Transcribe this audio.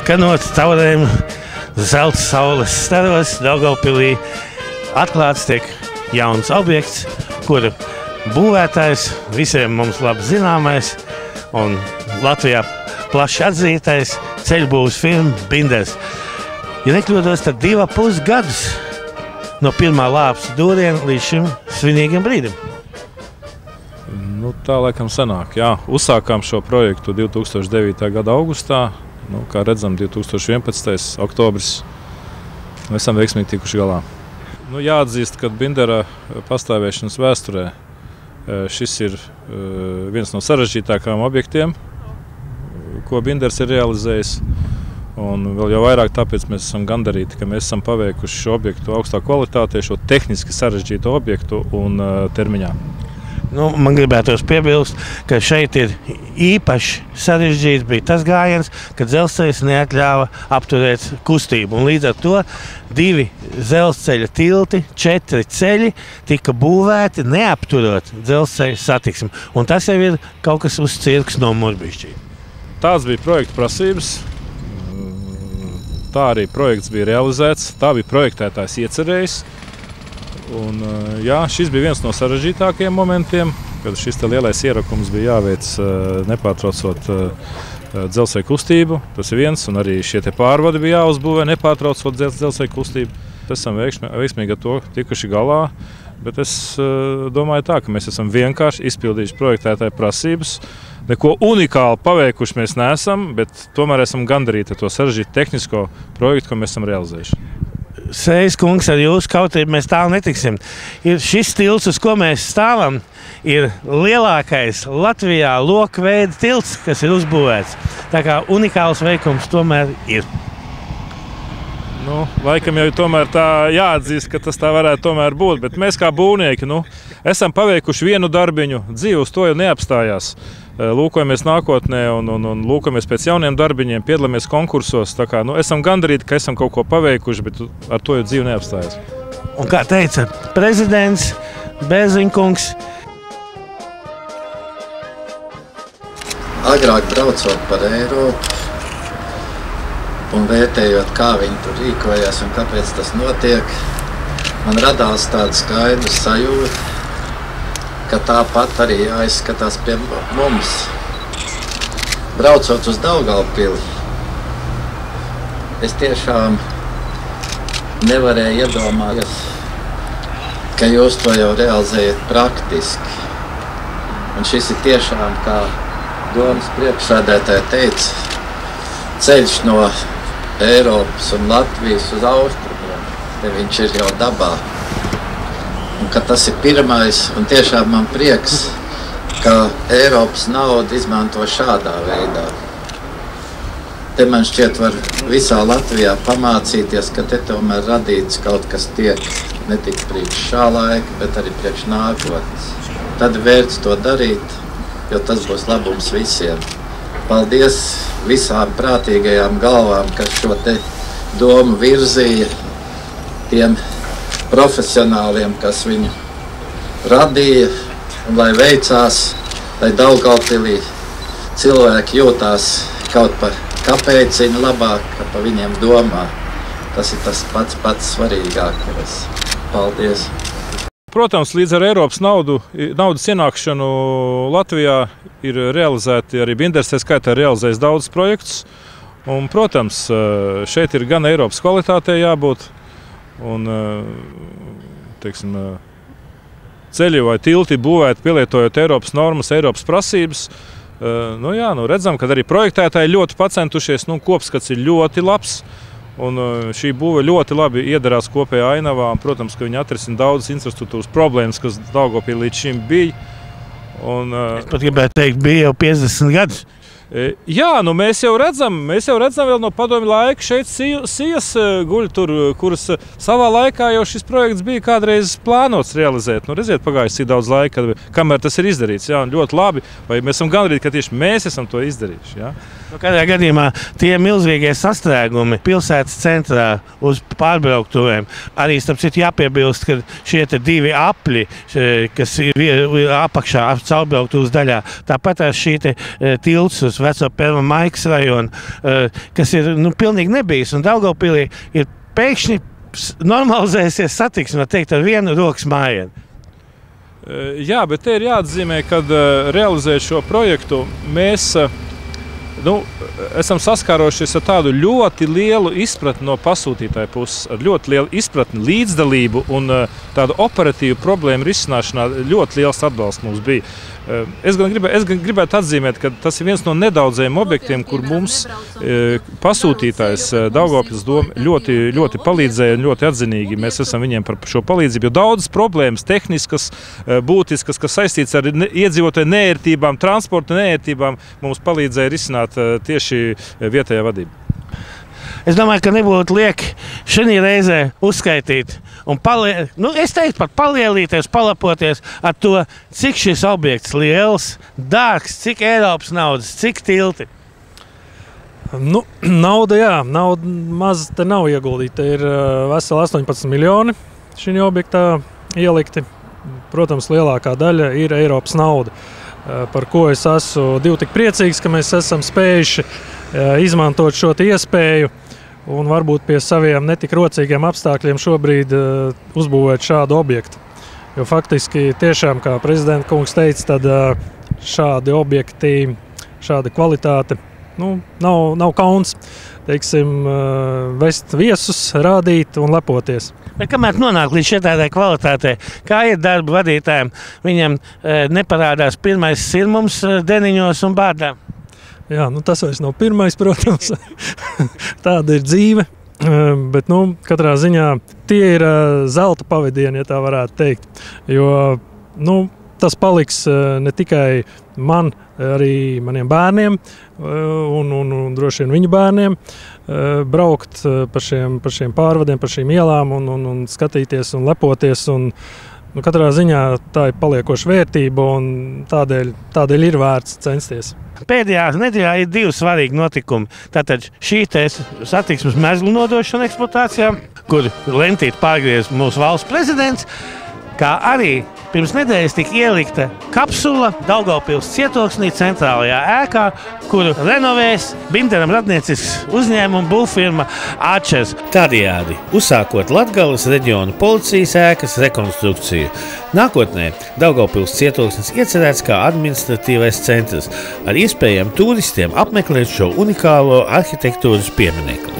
skanot caurēm zelta saules staros Daugavpilī atklāts tiek jauns objekts, kura būvētājs visiem mums labi zināmais un Latvijā plaši atzītais ceļbūves firma Binders. Ja nekļūdos, tad 2,5 gadus no pirmā lāpsta dūriena līdz šim svinīgam brīdim. Nu, tā laikam sanāk, jā. Uzsākām šo projektu 2009. gada augustā. Kā redzam, 2011. oktobris esam veiksmīgi tikuši galā. Jāatzīst, ka Bindera pastāvēšanas vēsturē šis ir viens no sarežģītākajiem objektiem, ko Binders ir realizējis. Un vēl jau vairāk tāpēc mēs esam gandarīti, ka mēs esam paveikuši šo objektu augstā kvalitātē, šo tehniski sarežģīto objektu un termiņā. Man gribētos piebilst, ka šeit ir īpaši sarežģīts bija tas gājiens, ka dzelzceļš neatļāva apturēt kustību. Un līdz ar to 2 dzelzceļa tilti, 4 ceļi tika būvēti neapturot dzelzceļa satiksmi. Un tas jau ir kaut kas uz cirks no Murbišķī. Tāds bija projekta prasības. Tā arī projekts bija realizēts, tā bija projektētājs iecerējis. Un, jā, šis bija viens no sarežģītākajiem momentiem, kad šis lielais ierakums bija jāveic nepārtraucot dzelzceļa kustību. Tas ir viens, un arī šie pārvadi bija jāuzbūvē nepārtraucot dzelzceļa kustību. Esam veiksmīgi ar to tikuši galā, bet es domāju tā, ka mēs esam vienkārši izpildījuši projektētāja prasības. Neko unikāli paveikuši mēs neesam, bet tomēr esam gandarīti ar to sarežģītu tehnisko projektu, ko mēs esam realizējuši. Sējas kungs, ar jūsu kautību mēs tālu netiksim. Ir šis tilts, uz ko mēs stāvam, ir lielākais Latvijā lokveida tilts, kas ir uzbūvēts. Tā kā unikāls veikums tomēr ir. Laikam jau tomēr tā jāatzīst, ka tas tā varētu tomēr būt, bet mēs kā būvnieki esam paveikuši vienu darbiņu, dzīve uz to jau neapstājās. Lūkojamies nākotnē un lūkojamies pēc jauniem darbiņiem, piedalāmies konkursos. Tā kā, esam gandarīti, ka esam kaut ko paveikuši, bet ar to jau dzīve neapstājas. Un kā teica prezidents Bērziņkungs, agrāk braucot par Eiropu un vērtējot, kā viņi tur rīkojās un kāpēc tas notiek, man radās tāda skaidra sajūta, ka tāpat arī jāizskatās pie mums. Braucot uz Daugavpili, es tiešām nevarēju iedomāties, ka jūs to jau realizējat praktiski. Un šis ir tiešām, kā domas priekšsēdētāji teica, ceļš no Eiropas un Latvijas uz austrumiem, te viņš ir jau dabā. Un ka tas ir pirmais, un tiešām man prieks, ka Eiropas naudu izmanto šādā veidā. Te man šķiet var visā Latvijā pamācīties, ka te tomēr radīts kaut kas tiek ne tikai priekš šā laika, bet arī priekš nākotnes. Tad vērts to darīt, jo tas būs labums visiem. Paldies visām prātīgajām galvām, kas šo te domu virzīja, tiem profesionāliem, kas viņu radīja, un lai veicās, lai Daugavpilī cilvēki jūtās kaut par kāpēciņu labāk, ka pa viņiem domā. Tas ir tas pats svarīgākais. Paldies! Protams, līdz ar Eiropas naudas ienākšanu Latvijā ir realizēti arī Binders, tā skaitā realizējis daudz projektus. Un, protams, šeit ir gan Eiropas kvalitātei jābūt, un teiksim, ceļi vai tilti būvēti pielietojot Eiropas normas, Eiropas prasības. Redzam, ka arī projektētāji ļoti pacentušies, kopskats ir ļoti labs. Un šī būve ļoti labi iedarās kopējā ainavā. Protams, ka viņi atrisina daudzas infrastruktūras problēmas, kas Daugavpilī līdz šim bija. Es pat gribētu teikt, bija jau 50 gadus. Jā, mēs jau redzam vēl no padomju laika šeit sijas guļ tur, kuras savā laikā jau šis projekts bija kādreiz plānots realizēt. Redziet, pagājis cik daudz laika, kamēr tas ir izdarīts. Jā, ļoti labi, vai mēs esam gandarīti, ka tieši mēs esam to izdarījuši. Jā. Katrā gadījumā tie milzīgie sastrēgumi pilsētas centrā uz pārbrauktuvēm. Arī starp citu jāpiebilst, ka šie divi apļi, kas ir apakšā caurbrauktuvas daļā, tāpat šī tilts uz Veco Perma Maikas rajonu, kas ir pilnīgi nebijis. Un Daugavpilī ir pēkšņi normalizēsies satiksme, var teikt, ar vienu rokas mājienu. Jā, bet te ir jāatzīmē, kad realizēt šo projektu mēs esam saskārojušies ar tādu ļoti lielu izpratni no pasūtītāja puses, ar ļoti lielu izpratni, līdzdalību un tādu operatīvu problēmu risināšanā ļoti liels atbalsts mums bija. Es gan gribētu atzīmēt, ka tas ir viens no nedaudzajiem objektiem, kur mums pasūtītājs Daugavpils doma ļoti palīdzēja un ļoti atzinīgi. Mēs esam viņiem par šo palīdzību, jo daudzas problēmas, tehniskas, būtiskas, kas saistīts ar iedzīvotāju neērtībām, transporta neērtībām, mums palīdzēja risināt tieši vietējā vadība. Es domāju, ka nebūtu lieki šī reizē uzskaitīt un es teiktu pat palielīties, palapoties ar to, cik šis objekts liels, dārgs, cik Eiropas naudas, cik tilti. Nauda, jā, nauda maz te nav ieguldīta. Te ir veseli 18 miljoni šī objektā ielikti. Protams, lielākā daļa ir Eiropas nauda, par ko es esmu tik priecīgs, ka mēs esam spējuši izmantot šo iespēju un varbūt pie saviem netik rocīgiem apstākļiem šobrīd uzbūvēt šādu objektu. Jo faktiski tiešām, kā prezidenta kungs teica, tad šādi objekti, šāda kvalitāte, nav kauns, teiksim, vest viesus, rādīt un lepoties. Bet kamēr nonāk līdz šādai kvalitātei, kā ir darba vadītājiem, viņam neparādās pirmais sirmums deniņos un bārdām? Jā, tas vairs nav pirmais, protams. Tāda ir dzīve. Bet katrā ziņā tie ir zelta pavadieni, ja tā varētu teikt. Jo tas paliks ne tikai man, arī maniem bērniem un droši vien viņu bērniem braukt pa šiem pārvadiem, pa šīm ielām un skatīties un lepoties. Katrā ziņā tā ir paliekoša vērtība un tādēļ ir vērts censties. Pēdējā nedēļā ir divi svarīgi notikumi. Tātad šī satiksmes mezglu nodošana eksploatācijā, kur lentīt pārgriez mūsu valsts prezidents, kā arī pirms nedēļas tika ielikta kapsula Daugavpils cietoksnī centrālajā ēkā, kuru renovēs Binderam radniecisks uzņēmuma būvfirma Āčers. Tādējādi uzsākot Latgales reģiona policijas ēkas rekonstrukciju. Nākotnē Daugavpils cietoksnis iecerēts kā administratīvais centrs ar iespējām turistiem apmeklēt šo unikālo arhitektūras pieminekli.